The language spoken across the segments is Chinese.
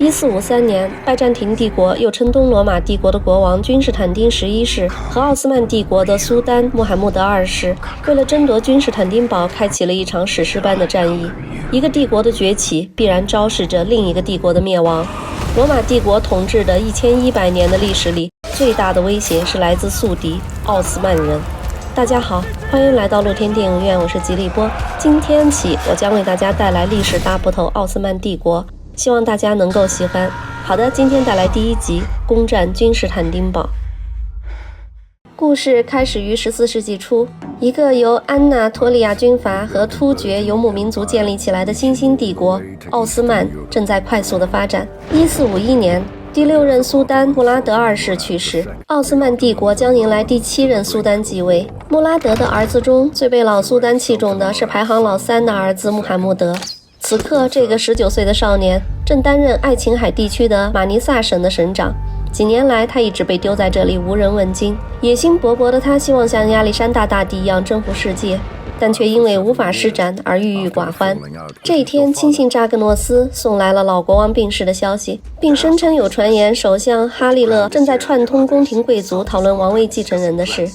1453年，拜占庭帝国又称东罗马帝国的国王君士坦丁11世和奥斯曼帝国的苏丹穆罕默德2世，为了争夺君士坦丁堡，开启了一场史诗般的战役。一个帝国的崛起，必然昭示着另一个帝国的灭亡。罗马帝国统治的1100年的历史里，最大的威胁是来自宿敌奥斯曼人。大家好，欢迎来到露天电影院，我是吉利波。今天起，我将为大家带来历史大部头奥斯曼帝国，希望大家能够喜欢。好的，今天带来第1集，攻占君士坦丁堡。故事开始于14世纪初，一个由安纳托利亚军阀和突厥游牧民族建立起来的新兴帝国奥斯曼正在快速的发展。1451年，第6任苏丹穆拉德2世去世，奥斯曼帝国将迎来第7任苏丹继位。穆拉德的儿子中最被老苏丹器重的是排行老3的儿子穆罕默德。此刻，这个19岁的少年正担任爱琴海地区的马尼萨省的省长。几年来，他一直被丢在这里，无人问津。野心勃勃的他希望像亚历山大大帝一样征服世界，但却因为无法施展而郁郁寡欢。这一天，亲信扎格诺斯送来了老国王病逝的消息，并声称有传言首相哈利勒正在串通宫廷贵族讨论王位继承人的事。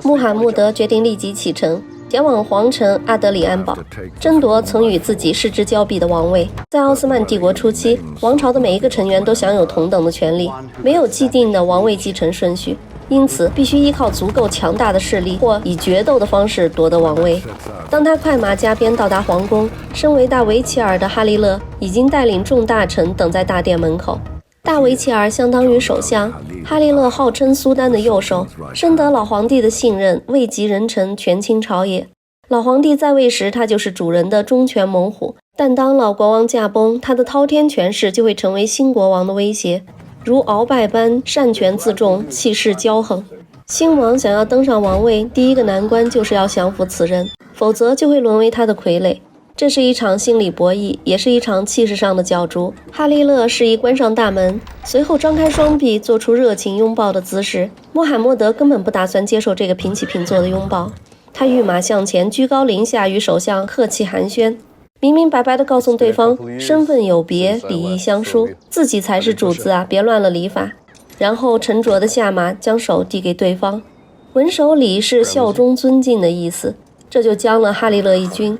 穆罕默德决定立即启程，前往皇城阿德里安堡，争夺曾与自己失之交臂的王位。在奥斯曼帝国初期，王朝的每一个成员都享有同等的权利，没有既定的王位继承顺序，因此必须依靠足够强大的势力或以决斗的方式夺得王位。当他快马加鞭到达皇宫，身为大维齐尔的哈利勒已经带领众大臣等在大殿门口。大维齐尔相当于首相，哈利勒号称苏丹的右手，深得老皇帝的信任，位极人臣，权倾朝野。老皇帝在位时，他就是主人的忠犬猛虎，但当老国王驾崩，他的滔天权势就会成为新国王的威胁，如鳌拜般擅权自重，气势骄横。新王想要登上王位，第一个难关就是要降服此人，否则就会沦为他的傀儡。这是一场心理博弈，也是一场气势上的角逐。哈利勒示意关上大门，随后张开双臂，做出热情拥抱的姿势。穆罕默德根本不打算接受这个平起平坐的拥抱，他御马向前，居高临下与首相客气寒暄，明明白白地告诉对方身份有别，礼义相疏，自己才是主子啊，别乱了礼法。然后沉着地下马，将手递给对方。稳手礼是效忠尊敬的意思，这就僵了哈利勒一军。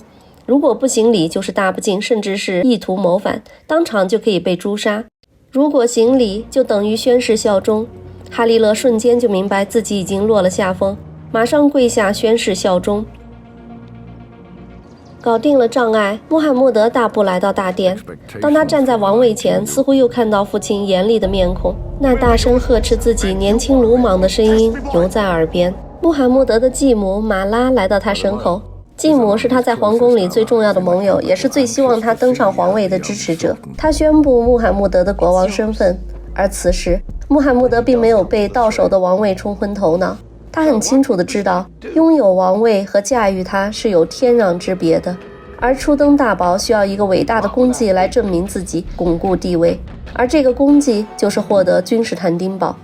如果不行礼，就是大不敬，甚至是意图谋反，当场就可以被诛杀。如果行礼，就等于宣誓效忠。哈利勒瞬间就明白自己已经落了下风，马上跪下宣誓效忠。搞定了障碍，穆罕默德大步来到大殿。当他站在王位前，似乎又看到父亲严厉的面孔，那大声呵斥自己年轻鲁莽的声音犹在耳边。穆罕默德的继母马拉来到他身后，继母是他在皇宫里最重要的盟友，也是最希望他登上皇位的支持者。他宣布穆罕默德的国王身份，而此时穆罕默德并没有被到手的王位冲昏头脑。他很清楚地知道，拥有王位和驾驭它是有天壤之别的，而初登大宝需要一个伟大的功绩来证明自己，巩固地位，而这个功绩就是获得君士坦丁堡。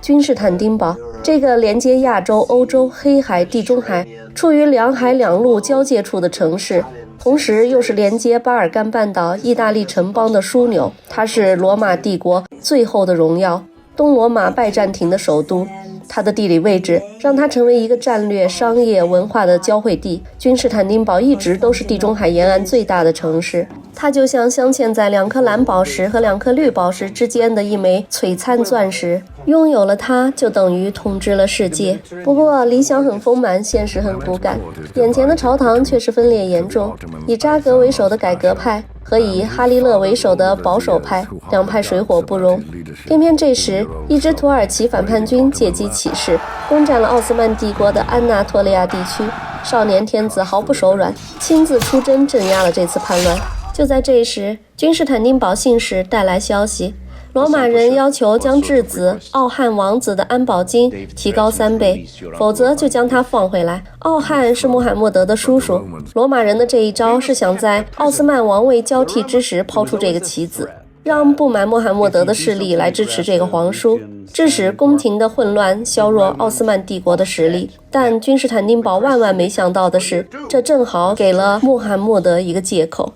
君士坦丁堡，这个连接亚洲、欧洲、黑海、地中海，处于两海两陆交界处的城市，同时又是连接巴尔干半岛、意大利城邦的枢纽。它是罗马帝国最后的荣耀，东罗马拜占庭的首都。它的地理位置让它成为一个战略、商业、文化的交汇地。君士坦丁堡一直都是地中海沿岸最大的城市，它就像镶嵌在2颗蓝宝石和2颗绿宝石之间的一枚璀璨钻石，拥有了它就等于统治了世界。不过理想很丰满，现实很骨感，眼前的朝堂却是分裂严重，以扎格为首的改革派和以哈利勒为首的保守派，两派水火不容。偏偏这时，一支土耳其反叛军借机起事，攻占了奥斯曼帝国的安纳托利亚地区。少年天子毫不手软，亲自出征镇压了这次叛乱。就在这时，君士坦丁堡信使带来消息，罗马人要求将质子奥汉王子的安保金提高3倍，否则就将他放回来。奥汉是穆罕默德的叔叔，罗马人的这一招是想在奥斯曼王位交替之时抛出这个棋子，让不满穆罕默德的势力来支持这个皇叔，致使宫廷的混乱削弱奥斯曼帝国的实力。但君士坦丁堡万万没想到的是，这正好给了穆罕默德一个借口。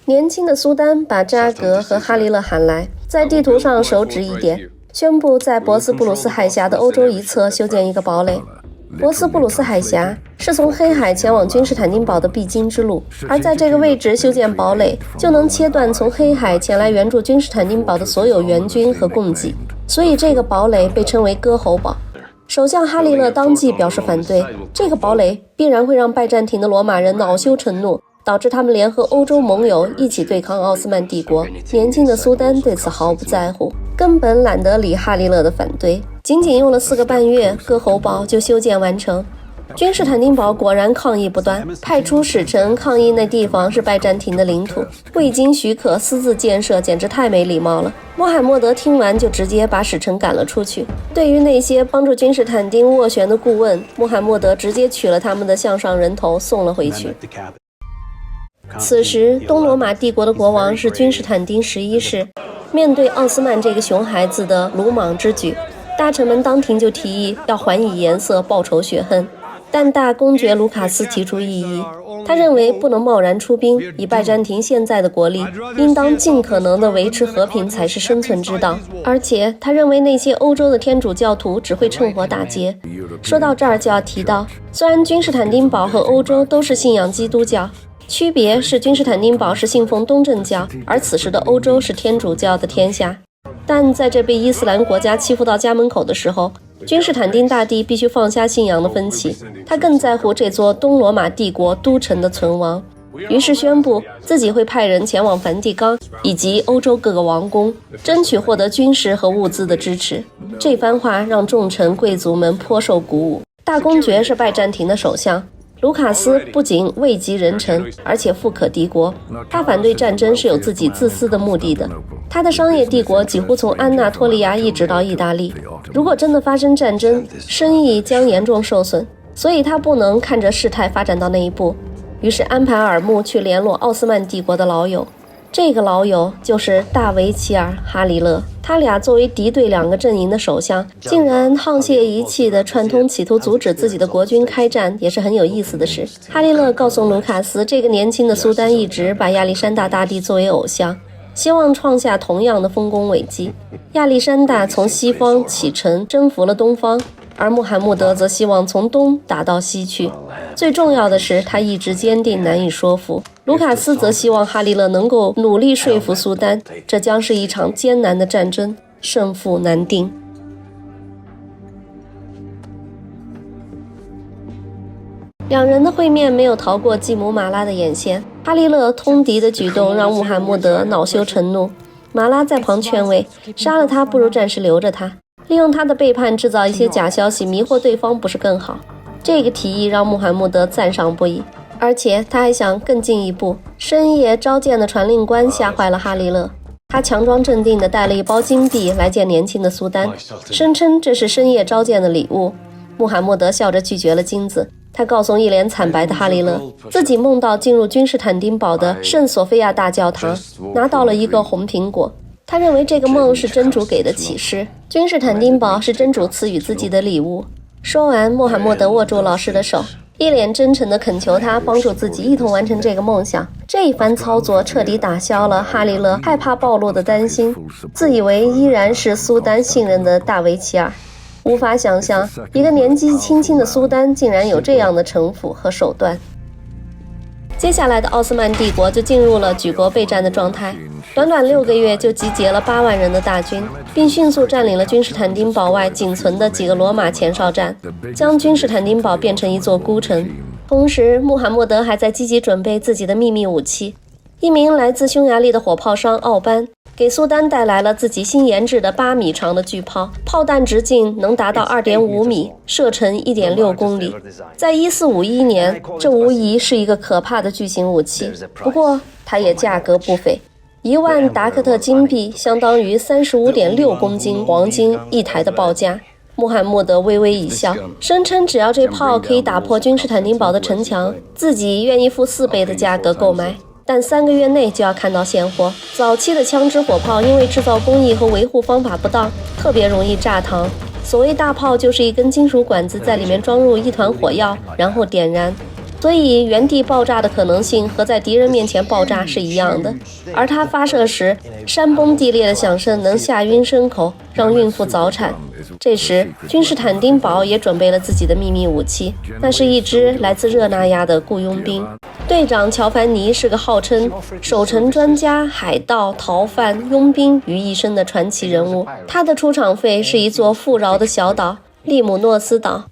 年轻的苏丹把扎格和哈里勒喊来，在地图上手指一点，宣布在博斯布鲁斯海峡的欧洲一侧修建一个堡垒。博斯布鲁斯海峡是从黑海前往君士坦丁堡的必经之路，而在这个位置修建堡垒，就能切断从黑海前来援助君士坦丁堡的所有援军和供给，所以这个堡垒被称为割喉堡。首相哈里勒当即表示反对，这个堡垒必然会让拜占庭的罗马人恼羞成怒，导致他们联合欧洲盟友一起对抗奥斯曼帝国。年轻的苏丹对此毫不在乎，根本懒得理哈里勒的反对。仅仅用了4个半月，割喉堡就修建完成。君士坦丁堡果然抗议不断，派出使臣抗议那地方是拜占庭的领土，未经许可私自建设，简直太没礼貌了。穆罕默德听完就直接把使臣赶了出去。对于那些帮助君士坦丁斡旋的顾问，穆罕默德直接取了他们的项上人头送了回去。此时东罗马帝国的国王是君士坦丁11世，面对奥斯曼这个熊孩子的鲁莽之举，大臣们当庭就提议要还以颜色，报仇雪恨。但大公爵卢卡斯提出异议，他认为不能贸然出兵，以拜占庭现在的国力，应当尽可能地维持和平才是生存之道。而且他认为那些欧洲的天主教徒只会趁火打劫。说到这儿就要提到，虽然君士坦丁堡和欧洲都是信仰基督教，区别是君士坦丁堡是信奉东正教，而此时的欧洲是天主教的天下。但在这被伊斯兰国家欺负到家门口的时候，君士坦丁大帝必须放下信仰的分歧，他更在乎这座东罗马帝国都城的存亡，于是宣布自己会派人前往梵蒂冈以及欧洲各个王宫，争取获得军事和物资的支持。这番话让众臣贵族们颇受鼓舞。大公爵是拜占庭的首相，卢卡斯不仅位极人臣，而且富可敌国。他反对战争是有自己自私的目的的。他的商业帝国几乎从安纳托利亚一直到意大利，如果真的发生战争，生意将严重受损，所以他不能看着事态发展到那一步，于是安排耳目去联络奥斯曼帝国的老友。这个老友就是大维齐尔、哈里勒。他俩作为敌对2个阵营的首相，竟然沆瀣一气地串通，企图阻止自己的国军开战，也是很有意思的事。哈里勒告诉卢卡斯，这个年轻的苏丹一直把亚历山大大帝作为偶像，希望创下同样的丰功伟绩。亚历山大从西方启程征服了东方，而穆罕默德则希望从东打到西去。最重要的是，他意志坚定，难以说服。卢卡斯则希望哈里勒能够努力说服苏丹，这将是一场艰难的战争，胜负难定。两人的会面没有逃过继母马拉的眼线，哈里勒通敌的举动让穆罕默德恼羞成怒。马拉在旁劝慰，杀了他不如暂时留着他，利用他的背叛制造一些假消息，迷惑对方不是更好？这个提议让穆罕默德赞赏不已，而且他还想更进一步。深夜召见的传令官吓坏了哈里勒，他强装镇定地带了一包金币来见年轻的苏丹，声称这是深夜召见的礼物。穆罕默德笑着拒绝了金子，他告诉一脸惨白的哈里勒，自己梦到进入君士坦丁堡的圣索菲亚大教堂，拿到了一个红苹果。他认为这个梦是真主给的启示，君士坦丁堡是真主赐予自己的礼物。说完，穆罕默德握住老师的手，一脸真诚地恳求他帮助自己一同完成这个梦想。这一番操作彻底打消了哈里勒害怕暴露的担心，自以为依然是苏丹信任的大维齐尔。无法想象一个年纪轻轻的苏丹竟然有这样的城府和手段。接下来的奥斯曼帝国就进入了举国备战的状态，短短6个月就集结了8万人的大军，并迅速占领了君士坦丁堡外仅存的几个罗马前哨站，将君士坦丁堡变成一座孤城。同时，穆罕默德还在积极准备自己的秘密武器。一名来自匈牙利的火炮商奥班给苏丹带来了自己新研制的8米长的巨炮，炮弹直径能达到2.5米，射程1.6公里。在1451年，这无疑是一个可怕的巨型武器，不过它也价格不菲，1万达克特金币相当于35.6公斤黄金一台的报价。穆罕默德微微一笑，声称只要这炮可以打破君士坦丁堡的城墙，自己愿意付4倍的价格购买。但3个月内就要看到现货。早期的枪支火炮因为制造工艺和维护方法不当，特别容易炸膛。所谓大炮就是一根金属管子，在里面装入一团火药，然后点燃。所以原地爆炸的可能性和在敌人面前爆炸是一样的。而它发射时，山崩地裂的响声能吓晕牲口，让孕妇早产。这时，君士坦丁堡也准备了自己的秘密武器，那是一支来自热那亚的雇佣兵。队长乔凡尼是个号称守城专家、海盗、逃犯、佣兵于一身的传奇人物。他的出场费是一座富饶的小岛——利姆诺斯岛。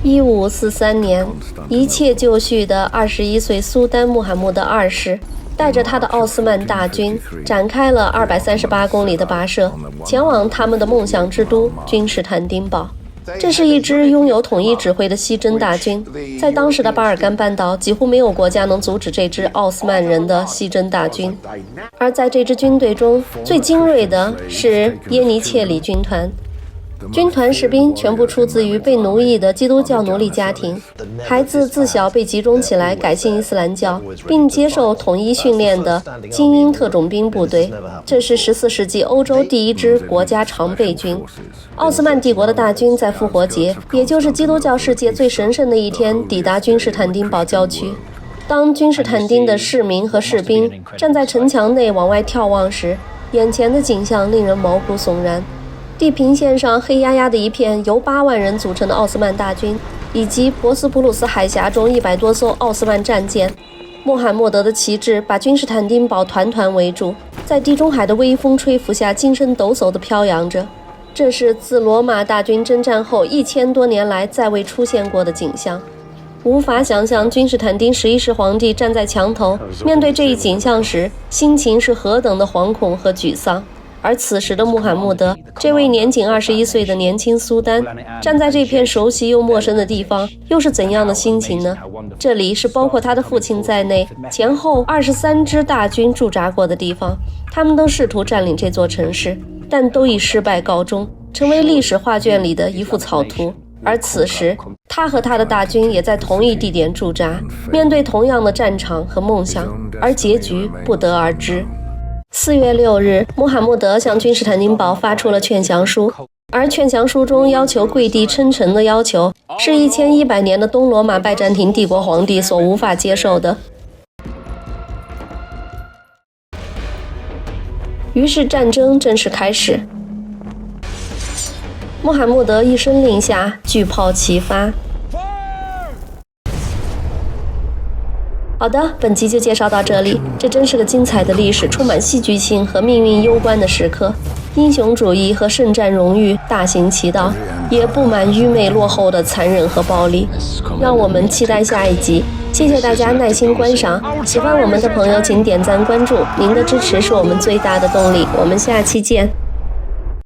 1543年，一切就绪的21岁苏丹穆罕默德二世带着他的奥斯曼大军展开了238公里的跋涉，前往他们的梦想之都君士坦丁堡。这是一支拥有统一指挥的西征大军，在当时的巴尔干半岛几乎没有国家能阻止这支奥斯曼人的西征大军。而在这支军队中，最精锐的是耶尼切里军团。军团士兵全部出自于被奴役的基督教奴隶家庭，孩子自小被集中起来改信伊斯兰教，并接受统一训练的精英特种兵部队。这是14世纪欧洲第一支国家常备军。奥斯曼帝国的大军在复活节，也就是基督教世界最神圣的一天，抵达君士坦丁堡郊区。当君士坦丁的市民和士兵站在城墙内往外眺望时，眼前的景象令人毛骨悚然。地平线上黑压压的一片由8万人组成的奥斯曼大军，以及博斯普鲁斯海峡中100多艘奥斯曼战舰。穆罕默德的旗帜把君士坦丁堡团团围住，在地中海的微风吹拂下精神抖擞地飘扬着。这是自罗马大军征战后1000多年来再未出现过的景象。无法想象君士坦丁11世皇帝站在墙头，面对这一景象时，心情是何等的惶恐和沮丧。而此时的穆罕默德，这位年仅21岁的年轻苏丹，站在这片熟悉又陌生的地方，又是怎样的心情呢？这里是包括他的父亲在内，前后23支大军驻扎过的地方，他们都试图占领这座城市，但都以失败告终，成为历史画卷里的一幅草图。而此时，他和他的大军也在同一地点驻扎，面对同样的战场和梦想，而结局不得而知。4月6日，穆罕默德向君士坦丁堡发出了劝降书，而劝降书中要求跪地称臣的要求，是1100年的东罗马拜占庭帝国皇帝所无法接受的。于是战争正式开始。穆罕默德一声令下，巨炮齐发。好的，本集就介绍到这里。这真是个精彩的历史，充满戏剧性和命运攸关的时刻。英雄主义和圣战荣誉大行其道，也布满愚昧落后的残忍和暴力。让我们期待下一集。谢谢大家耐心观赏，喜欢我们的朋友请点赞关注，您的支持是我们最大的动力。我们下期见。